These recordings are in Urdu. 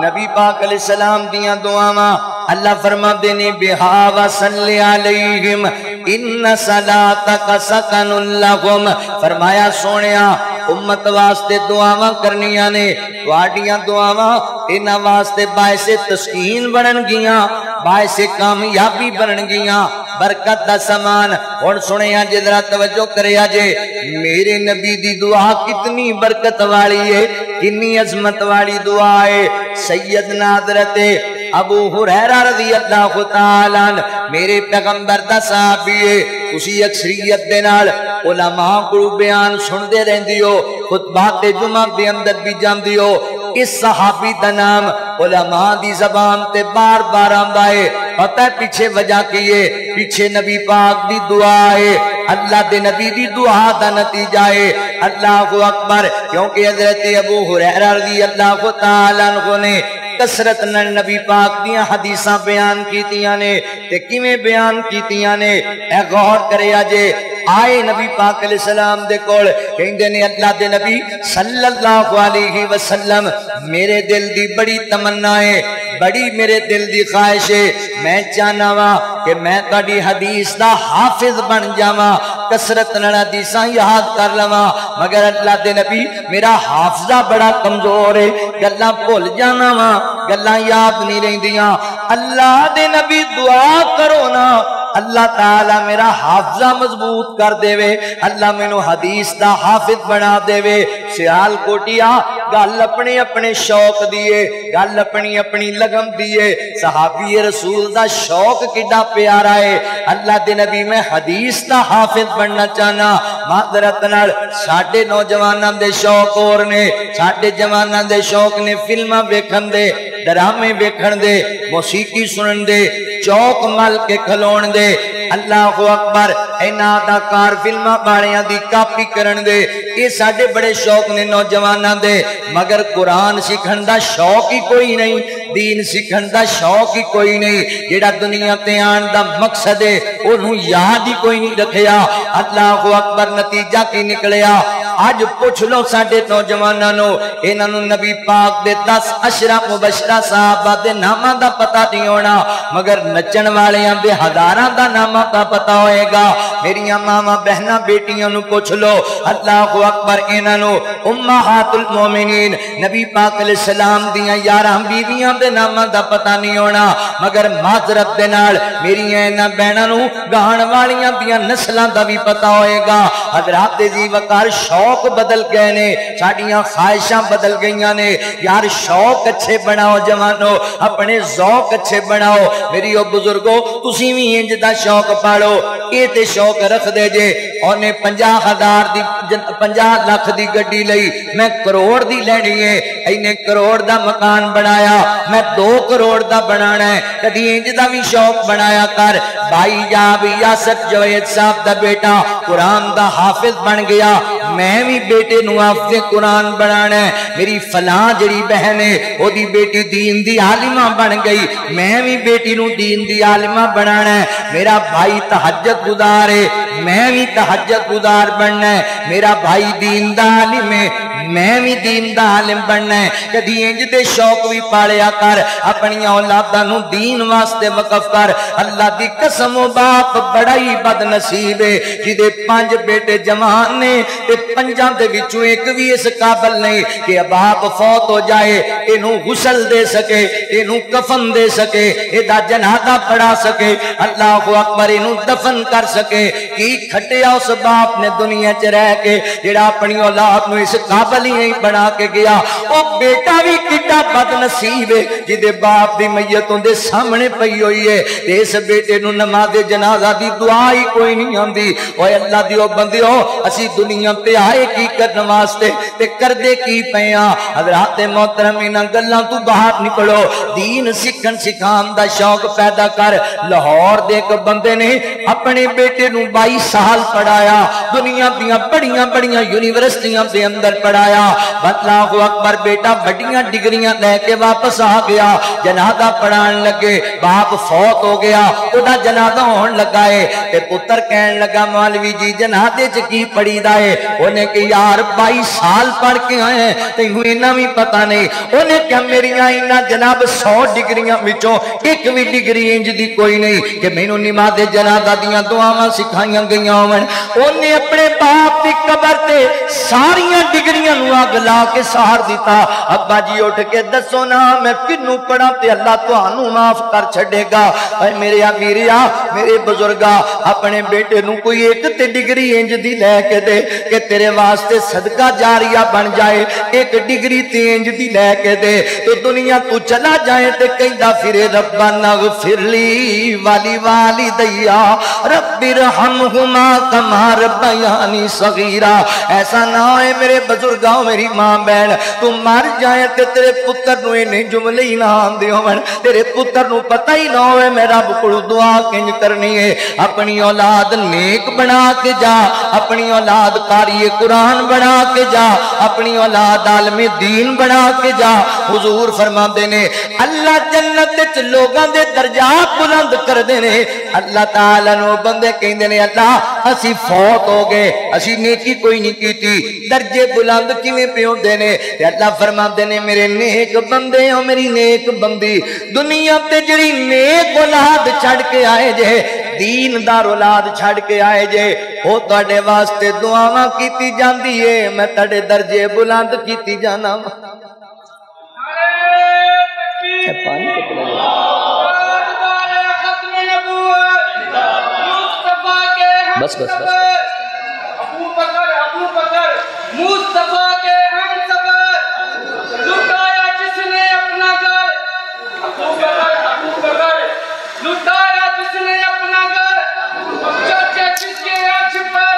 نبی پاک علیہ السلام دیاں دعاواں اللہ فرماندے نے بہا وصلی علیہم ان صلاتک سکن لہم، فرمایا سونیا امت واسطے دعاواں کرنیاں نے، تواڈیاں دعاواں انہاں واسطے باعث تسکین بنن گیاں، باعث کامیابی بنن گیاں، برکت دا سامان۔ ہن سنیا جے ذرا توجہ کریا جے، میرے نبی دی دعا کتنی برکت والی ہے، کتنی عظمت والی دعا ہے۔ سیدنا حضرت ابو ہریرہ رضی اللہ تعالی عنہ میرے پیغمبر دا صحابی ہے، اسی اکثریت دے نال علماء کو بیان سندے رہندی ہو، خطبات جمعہ دے اندر بھی جاندی ہو۔ اس صحابی دا نام علماء دی زبان تے بار بار آندا ہے، پتہ ہے پیچھے وجہ کی ہے، پیچھے نبی پاک دی دعا ہے، اللہ دے نبی دی دعا دا نتیجہ ہے۔ اللہ اکبر، کیونکہ حضرت ابو ہریرہ رضی اللہ تعالی عنہ نے کثرت نال نبی پاک دیاں حدیثاں بیان کیتیاں نے، تے کیویں بیان کیتیاں نے، اے غور کریا جے۔ آئے نبی پاک علیہ السلام دے کول، کہندے نے اللہ دے نبی صلی اللہ علیہ وسلم میرے دل دی بڑی تمنا ہے، بڑی میرے دل دی خواہش ہے، میں چاہنا وا کہ میں تہاڈی حدیث دا حافظ بن جاواں، کثرت نال حدیثاں یاد کر لواں، مگر اللہ دے نبی میرا حافظہ بڑا کمزور ہے، گلاں بھول جانا وا، گلاں یاد نہیں رہندیاں۔ اللہ دے نبی دعا کرو نا، اللہ تعالی میرا حافظہ مضبوط کر دے وے، اللہ مینوں حدیث دا حافظ بنا دے وے۔ سیال کوٹیا گل اپنے اپنے شوق دیے، گل اپنی اپنی لگن دیے، صحابی رسول دا شوق کڈا پیارا ہے۔ اللہ دے نبی میں حدیث دا حافظ بننا چاہنا، معذرت نال ساڈے نوجواناں دے شوق اور نے، ساڈے جواناں دے شوق نے فلماں ویکھن دے، ڈرامے ویکھن دے، موسیقی سنن دے، چوک مل کے کھلون دے۔ اللہ اکبر، اینا اداکار فلماں بالیاں دی کاپی کرن دے، یہ ساڈے بڑے شوق نے نوجواناں دے، مگر قرآن سیکھن دا شوق ہی کوئی نہیں، دین سیکھن دا شوق ہی کوئی نہیں، جیڑا دنیا تے آن دا مقصد ہے انہوں یاد ہی کوئی نہیں رکھیا۔ اللہ اکبر، نتیجہ کی نکلیا؟ آج پوچھ لو ساڈے نوجواناں نو، انہاں نو نبی پاک دے 10 عشرہ مبشرہ صحابہ دے ناماں دا پتہ نہیں ہونا، مگر نچن والیاں دے ہزاراں دا ناماں دا پتہ ہوئے گا۔ میریاں ماما بہناں بیٹیاں نو پوچھ لو، اللہ اکبر، انہاں نو امہات المومنین نبی پاک علیہ السلام دیاں 11 بیویاں دے ناماں دا پتہ نہیں ہونا، مگر معذرت دے نال میریاں انہاں بہناں نو گہن والیاں دیاں نسلاں دا بھی پتہ ہوئے گا۔ حضرات جی وقار شوق بدل گئے نے، ساڈیاں خواہشاں بدل گئیاں نے، یار شوق اچھے بناؤ جوانو، اپنے ذوق اچھے بناؤ۔ میری او بزرگو تسی وی انج دا شوق پالو، اے تے شوق رکھ دے جے اونے 50,000 دی 50 لاکھ دی گڈی لئی، میں کروڑ دی لینی ہے، اینے کروڑ دا مکان بنایا، میں 2 کروڑ دا بنانا ہے، کدی انج دا بھی شوق بنایا کر۔ بھائی جاب یاسر جوید صاحب دا بیٹا قرآن دا حافظ بن گیا، میں بھی بیٹے نو حافظ قرآن بنانا ہے۔ میری فلاں جڑی بہن ہے او دی بیٹی دین دی عالمہ بن گئی، میں بھی بیٹی نو دین دی عالمہ بنانا ہے۔ میرا بھائی تہجد گزار ہے، میں بھی تہجد گزار بننا ہے۔ میرا بھائی دین دا عالم ہے، میں بھی دین دا عالم بننا ہے۔ کدی انج دے شوق بھی پالیا کر، اپنی اولاداں نو دین واسطے وقف کر۔ اللہ دی قسم و باپ بڑا ہی بد نصیب ہے جدے 5 بیٹے جوان نے تے 5 دے وچوں ایک بھی اس قابل نہیں کہ باپ فوت ہو جائے اینوں غسل دے سکے، اینوں کفن دے سکے، ایدا جنازہ پڑھا سکے، اللہ اکبر، اینوں دفن کر سکے۔ کی کھٹیا اس باپ نے دنیا چ رہ کے جڑا اپنی اولاد نو اس قابل ہی نہیں بنا کے گیا۔ او بیٹا بھی کڈا بد نصیب ہے جدے باپ دی میت اون سامنے پئی ہوئی ہے تے اس بیٹے نو نماز جنازہ دی دعا ہی کوئی نہیں آندی۔ اوے اللہ دیو بندیو، اسی دنیا تے آئے کی کرن واسطے تے کردے کی پیاں؟ حضرات محترم انہاں گلاں تو باہر نکلو، دین سیکھن سکھان دا شوق پیدا کر۔ لاہور دے ایک بندے نے اپنے بیٹے نو 22 سال پڑھایا، دنیا دیاں بڑیاں بڑیاں یونیورسٹیاں دے اندر پڑھایا۔ اللہ اکبر، بیٹا بڑیاں ڈگریاں لے لے کے واپس آ گیا جنازہ پڑھان لگے باپ فوت ہو گیا ادا جنازہ ہون لگا ہے تے پتر کہن لگا مولوی جی جنازے چ کی پڑھی دا ہے انہیں کہ یار 22 سال پڑھ کے آئے ہیں تینوں انہاں بھی پتہ نہیں انہیں کہ میریاں انہاں جناب 100 ڈگریاں وچوں ایک بھی ڈگری انج دی کوئی نہیں کہ مینوں نماز جنازہ دیاں دعاواں سکھائیاں گئیاں ہون انہیں اپنے باپ دی قبر تے ساریاں ڈگریاں نو اگ لا کے سہار دیتا ابا جی اٹھ کے دسو نا میں کنوں پڑھا تے اللہ تانوں معاف کر چھڈے گا اے میرے امیریا میرے بزرگا اپنے بیٹے نو کوئی ایک تے ڈگری انج دی لے کے دے کہ تیرے واسطے صدقہ جاریہ بن جائے ایک ڈگری تے انج دی لے کے دے تو دنیا تو چلا جائے تے کہندا پھرے ربنا اغفر لی والی والدیا رب ارحمہما کما ربیانی صغیرا ایسا نہ ہوئے میرے بزرگاں میری ماں بہن تم مر جائے تے تیرے پتر نو انہیں جملے ہی نہ آندے ہون تیرے پتر نو پتہ ہی نہ ہوئے میں رب کو دعا کنج کرنی ہے اپنی اولاد نیک بنا کے جا اپنی اولاد قاری قرآن بنا کے جا اپنی اولاد عالم دین بنا کے جا حضور فرما دینے اللہ جنت وچ لوگاں دے درجات بلند کر دینے اللہ تعالیٰ نو بندے کہیں دینے اللہ اسی فوت ہو گئے اسی نیکی کوئی نہیں کی تھی درجے بلند کیویں پیوں دینے تے اللہ فرما دینے میرے نیک بندے ہو میری نیک بندی دنیا تے جڑی نیک اولاد چھڑ کے آئے جے دیندار اولاد چھڑ کے آئے جے وہ تواڈے واسطے دعاواں کیتی جاندی ہے میں تواڈے درجے بلند کیتی جانا پانی کتنا بس بس بس ابو بکر مصطفیٰ کے ہم سفر لٹایا جس نے اپنا گھر ابو بکر لٹایا جس نے اپنا گھر چرچے جس کے عرش پر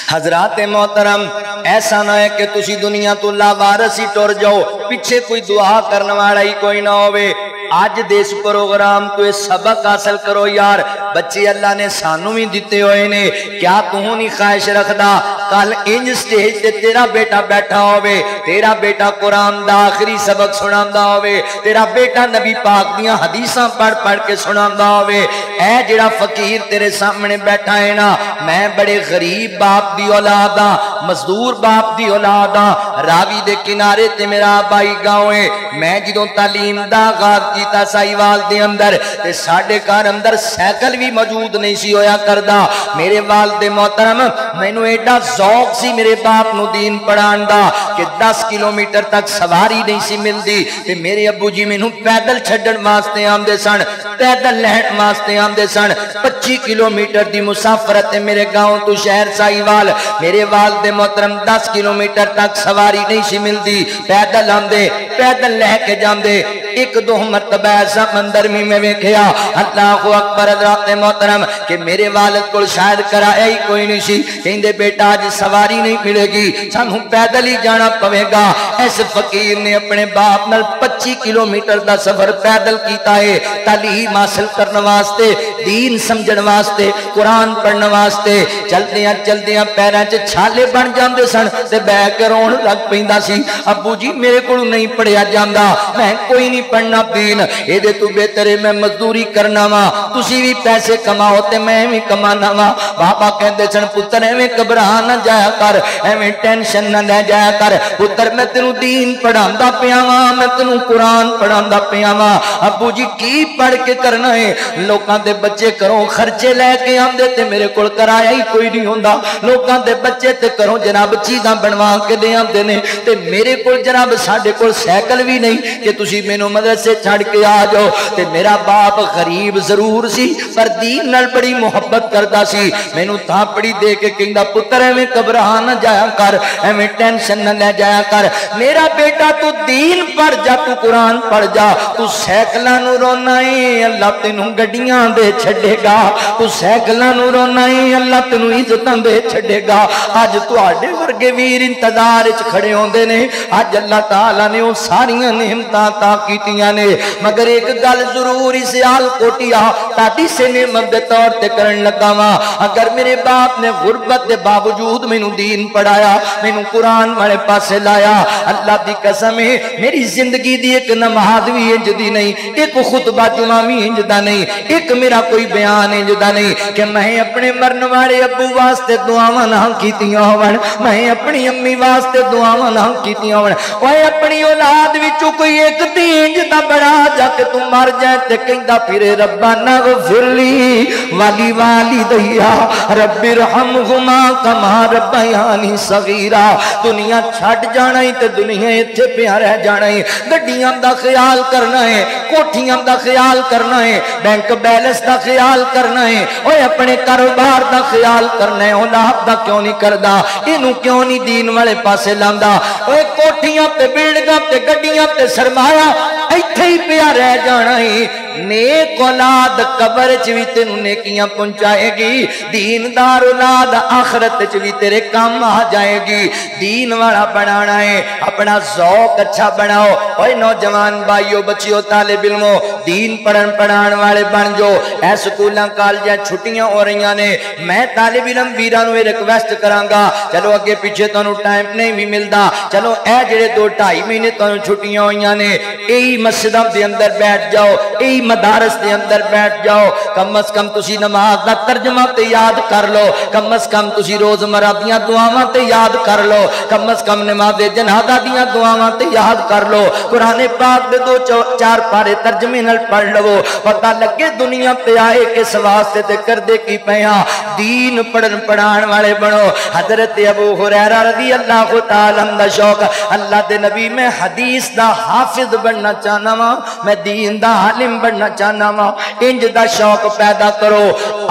حضرات محترم ایسا نہ ہے کہ تسی دنیا تو لاوارسی ٹر جاؤ پیچھے کوئی دعا کرنے والا ہی کوئی نہ ہوئے آج دیس پروگرام تو سبق حاصل کرو یار بچے اللہ نے سانو بھی دیتے ہوئے نے کیا تو نہیں خواہش رکھدا کل انج سٹیج تے تیرا بیٹا بیٹھا ہوئے تیرا بیٹا قرآن دا آخری سبق سناندا ہوئے تیرا بیٹا نبی پاک دیاں حدیثاں پڑھ پڑھ کے سناندا ہوئے اے جڑا فقیر تیرے سامنے بیٹھا ہے نا میں بڑے غریب باپ دی اولاداں مزدور باپ دی اولاداں راوی دے کنارے تے میرا بائی گاؤں ہے میں جدوں تعلیم دا آغاز کیتا سائیوال دے اندر تے ساڈے گھر اندر سائیکل بھی موجود نہیں سی ہویا کردا میرے والد محترم مینوں ایڈا ذوق سی میرے باپ نو دین پڑھان دا کہ 10 کلومیٹر تک سواری نہیں سی ملدی تے میرے ابو جی مینوں پیدل چھڈن واسطے آندے سن پیدل لہن واسطے آندے سن 25 کلومیٹر دی مسافرت میرے گاؤں تو شہر سائیوال میرے والد محترم 10 کلومیٹر تک سواری نہیں سی ملدی پیدل آندے پیدل لہ کے جاندے ایک دو مرتبہ ایسا مندر میں ویکھیا اللہ اکبر حضرات محترم کہ میرے والد کو شاید کرایا ہی کوئی نہیں سی کہندے بیٹا آج سواری نہیں ملے گی سانوں پیدل ہی جانا پوے گا اس فقیر نے اپنے باپ نال 25 کلومیٹر دا سفر پیدل کیتا ہے تعلیم حاصل کرنے واسطے دین سمجھن واسطے قرآن پڑھنے واسطے چلدیاں پیراں چ چھالے بن جاندے سن تے بہ کے رون لگ پیندا سی ابو جی میرے کول نہیں پڑھیا جاندا میں کوئی نہیں پڑھنا دین اے دے تو بہتر ہے میں مزدوری کرنا وا تسی بھی پیسے کماؤ تے میں بھی کمانا وا بابا کہندے سن پتر ایویں گھبرا نہ جایا کر ایویں ٹینشن نہ لے جایا کر پتر میں تینوں دین پڑھاندا پیا وا میں تینوں قرآن پڑھاندا پیا وا ابو جی کی پڑھ کے کرنا ہے لوکاں دے بچے کروں خرچے لے کے آندے تے میرے کول کرایا ہی کوئی نہیں ہوندا لوکاں دے بچے تے کروں جناب چیزاں بنوا کے دے آندے نے تے میرے کول جناب ساڈے کول سائیکل بھی نہیں کہ تسی مینوں مدرسے چھڑ کے آ جاؤ تے میرا باپ غریب ضرور سی پر دین نال بڑی محبت کردا سی مینوں تھاپڑی دے کے کہندا پتر ایویں گھبرا نہ جایا کر ایویں ٹینشن نہ لے جایا کر میرا بیٹا تو دین پڑھ جا تو قرآن پڑھ جا تو سائیکلاں نوں رونا ہے اللہ تینوں گڈیاں دے چھڑے گا، تو سائیکلاں نوں رونا ہے اللہ تینوں عزتاں دے چھڑے گا۔ اج تواڈے ورگے ویر انتظار وچ کھڑے ہوندے نے، اج اللہ تعالی نے وہ ساریاں نعمتاں عطا کیتیاں نے، مگر ایک گل ضرور اس حال کوٹیا تاڈی سے نعمت دے طور تے کرن لگا وا۔ اگر میرے باپ نے غربت دے باوجود مینوں دین پڑھایا، مینوں قرآن والے پاسے لایا، اللہ دی قسم ہے میری زندگی دی ایک نماز بھی انج دی نہیں، ایک خطبہ جمعہ بھی انج دا نہیں، ایک میرا کوئی بیان انج دا نہیں کہ میں اپنے مرن والے ابو واسطے دعاواں نہ کیتیاں ہون، میں اپنی امی واسطے دعاواں نہ کیتیاں ہون، اوے اپنی اولاد وچوں کوئی ایک دی انج دا بڑا جا کے تو مر جائے تے کہندا پھرے ربنا اغفر لی والی والدیا رب ارحمہما کما ربیانی صغیرا۔ دنیا چھڈ جانا ہی تے دنیا ایتھے پیا رہ جانا ہے، گڈیاں دا خیال کرنا ہے، کوٹھیاں دا خیال کرنا ہے، بینک بیلنس دا خیال کرنا ہے، اوے اپنے کاروبار دا خیال کرنا ہے، اولاد دا کیوں نہیں کردا، اینوں کیوں نہیں دین والے پاسے لاندا؟ اوے کوٹھیاں تے بلڈنگاں تے گڈیاں تے سرمایہ ایتھے ہی پیا رہ جانا ہے، نیک اولاد قبر چ وی تینوں نیکیاں پہنچائے گی، دیندار اولاد آخرت چ وی تیرے کام آ جائے گی۔ دین والا بنانا ہے، اپنا ذوق اچھا بناؤ۔ اوے نوجوان بھائیو بچیو طالب علمو، دین پڑھان والے بن جو۔ اے سکولاں کالجاں چھٹیاں ہو رہی نے، میں طالب علم ویراں نوں ریکویسٹ کراں گا، چلو اگے پیچھے تانوں ٹائم نہیں بھی ملدا، چلو اے جڑے 2-2.5 مہینے تانوں چھٹیاں ہوئیاں نے، ایہی مسجداں دے اندر بیٹھ جاؤ، ایہی مدارس دے اندر بیٹھ جاؤ، کم از کم تسی نماز دا ترجمہ تے یاد کر لو، کم از کم تسی روزمرہ دیاں دعاواں تے یاد کر لو، کم از کم نماز جنازہ دیاں دعاواں تے یاد کر لو، قرآن پاک دے 2-4 پارے ترجمے نال پڑھ لو، پتہ لگے دنیا تے آئے کس واسطے تے کردے کی پیاں۔ دین پڑھان والے بنو۔ حضرت ابو ہریرہ رضی اللہ تعالی عنہ دا شوق، اللہ دے نبی میں حدیث دا حافظ بننا چاہنا وا، میں دین دا عالم بننا چاہنا وا، انج دا شوق پیدا کرو،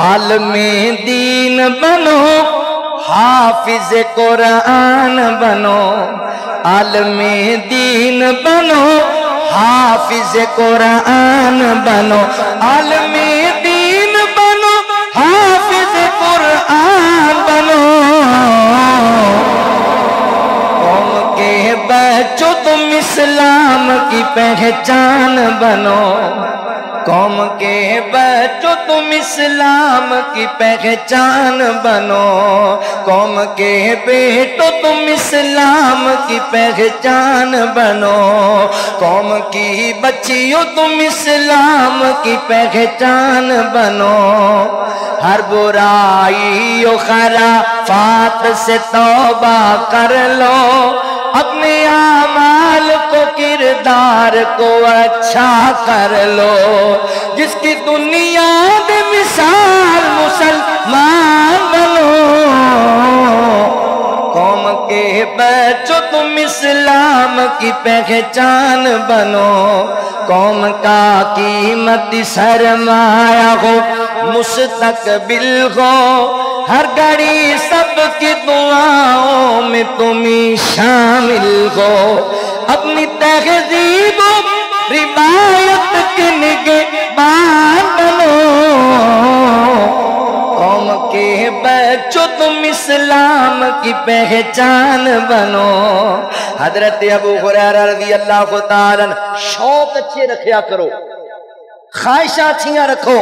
عالم دین بنو، حافظ قرآن بنو، عالم دین بنو، حافظ قرآن بنو، عالم دین بنو، حافظ قرآن بنو۔ قوم کے بچوں تم اسلام کی پہچان بنو، قوم کے بچوں تم اسلام کی پہچان بنو، قوم کے بیٹوں تم اسلام کی پہچان بنو، قوم کی بچیوں تم اسلام کی پہچان بنو، ہر برائی و خرافات سے توبہ کر لو، اپنے اعمال کو کردار کو اچھا کر لو، جس کی دنیا میں مثال مسلمان بنو، قوم کے بچوں تم اسلام کی پہچان بنو، قوم کا قیمتی سرمایہ ہو، مستقبل ہو، ہر گھڑی سب کی دعاؤں میں تمہیں شامل ہو، اپنی تہذیب و روایت کے نگہبان بنو، قوم کے بچوں تم اسلام کی پہچان بنو۔ حضرت ابو ہریرہ رضی اللہ تعالیٰ عنہ، شوق اچھے رکھیا کرو، خواہشاں اچھیاں رکھو۔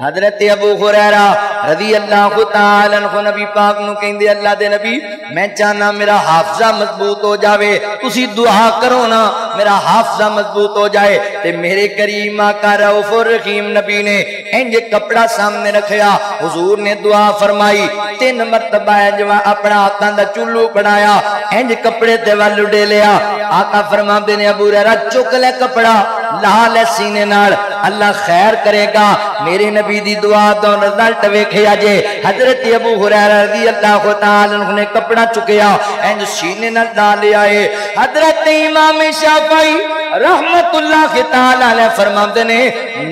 حضرت ابو ہریرہ رضی اللہ تعالیٰ عنہ نبی پاک نو کہندے اللہ دے نبی میں چاہنا میرا حافظہ مضبوط ہو جاوے، تسی دعا کرو نا میرا حافظہ مضبوط ہو جائے، تے میرے کریم آقا رؤوف الرحیم نبی نے انج کپڑا سامنے رکھیا، حضور نے دعا فرمائی، 3 مرتبہ جوا اپنا ہاتھاں دا چولو بنایا، انج کپڑے تے ول ڈے لیا، آقا فرماندے نے ابو ہریرہ چک لے کپڑا لا لے سینے نال، اللہ خیر کرے گا، میرے نبی دی دعا دا رزلٹ ویکھیا جے۔ حضرت ابو ہریرہ رضی اللہ تعالی عنہ نے کپڑا چکیا انج سینے نال ڈال آئے۔ حضرت امام شافعی رحمت اللہ تعالی علیہ فرماندے نے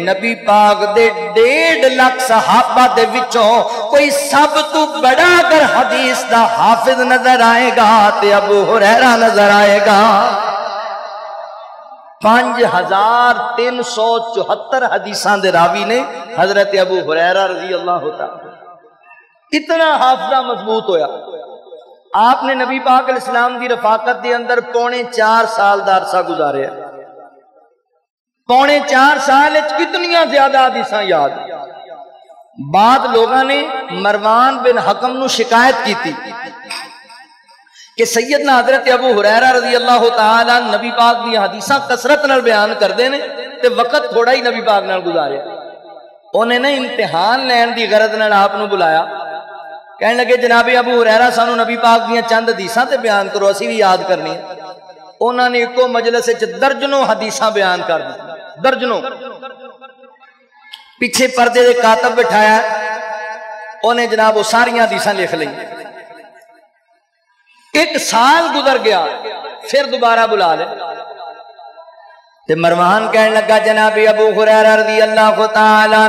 نبی پاک دے 1.5 لاکھ صحابہ دے وچوں کوئی سب تو بڑا اگر حدیث دا حافظ نظر آئے گا تے ابو ہریرہ نظر آئے گا۔ 5374 حدیثاں دے راوی نے حضرت ابو ہریرہ رضی اللہ تعالی. اتنا حافظہ مضبوط ہویا. آپ نے نبی پاک علیہ السلام دی رفاقت دے اندر 4.5 سال دا عرصہ گزارے. 4.5 سال کتنیاں زیادہ حدیثاں یاد. بعد لوگاں نے مروان بن حکم نو شکایت کی تھی کہ سیدنا حضرت ابو ہریرہ رضی اللہ تعالی نبی پاک دی حدیثاں کثرت نال بیان کردے نے تے وقت تھوڑا ہی نبی پاک نال گزاریا. انہیں نے امتحان لین دی غرض نال آپ نو بلایا. کہنے لگے جناب ابو ہریرہ سانو نبی پاک دیاں چند حدیثاں تے بیان کرو اسی بھی یاد کرنی. انہوں نے ایکو مجلس وچ درجنوں حدیثاں بیان کر دی. درجنوں. پیچھے پردے دے کاتب بٹھایا. انہیں جناب وہ ساریاں حدیثاں لکھ لیں. 1 سال گزر گیا پھر دوبارہ بلا لے. تے مروان کہنے لگا جناب ابو ہریرہ رضی اللہ تعالی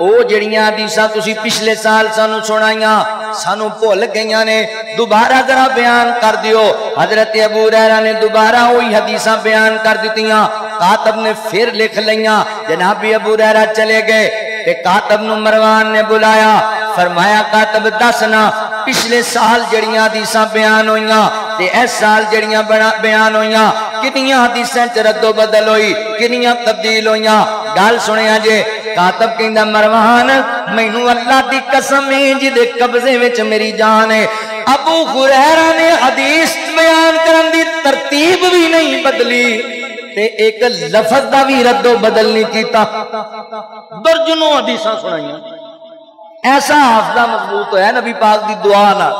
او جڑیاں حدیثاں تسی پچھلے سال سانو سنائیاں سانو بھول گئیاں نے دوبارہ ذرا بیان کر دیو. حضرت ابو ہریرہ نے دوبارہ وہی حدیثاں بیان کر دتیاں. کاتب نے پھر لکھ لیاں. جناب ابو ہریرہ چلے گئے تے کاتب نو مروان نے بلایا. فرمایا کاتب دسنا پچھلے سال جڑیاں حدیثاں بیان ہوئیاں تے اس سال جڑیاں بیان ہوئیاں کتنیاں حدیثاں چ رد و بدل ہوئی کتنیاں تبدیل ہوئیاں. گل سنیا جے. کاتب کہندا مروان مینوں اللہ دی قسم ہے جدے قبضے وچ میری جان ہے ابو ہریرہ نے حدیث بیان کرن دی ترتیب بھی نہیں بدلی تے ایک لفظ دا بھی رد و بدل نہیں کیتا. درجنوں حدیثاں سنائیاں. ایسا حافظہ مضبوط ہے نبی پاک دی دعا نال.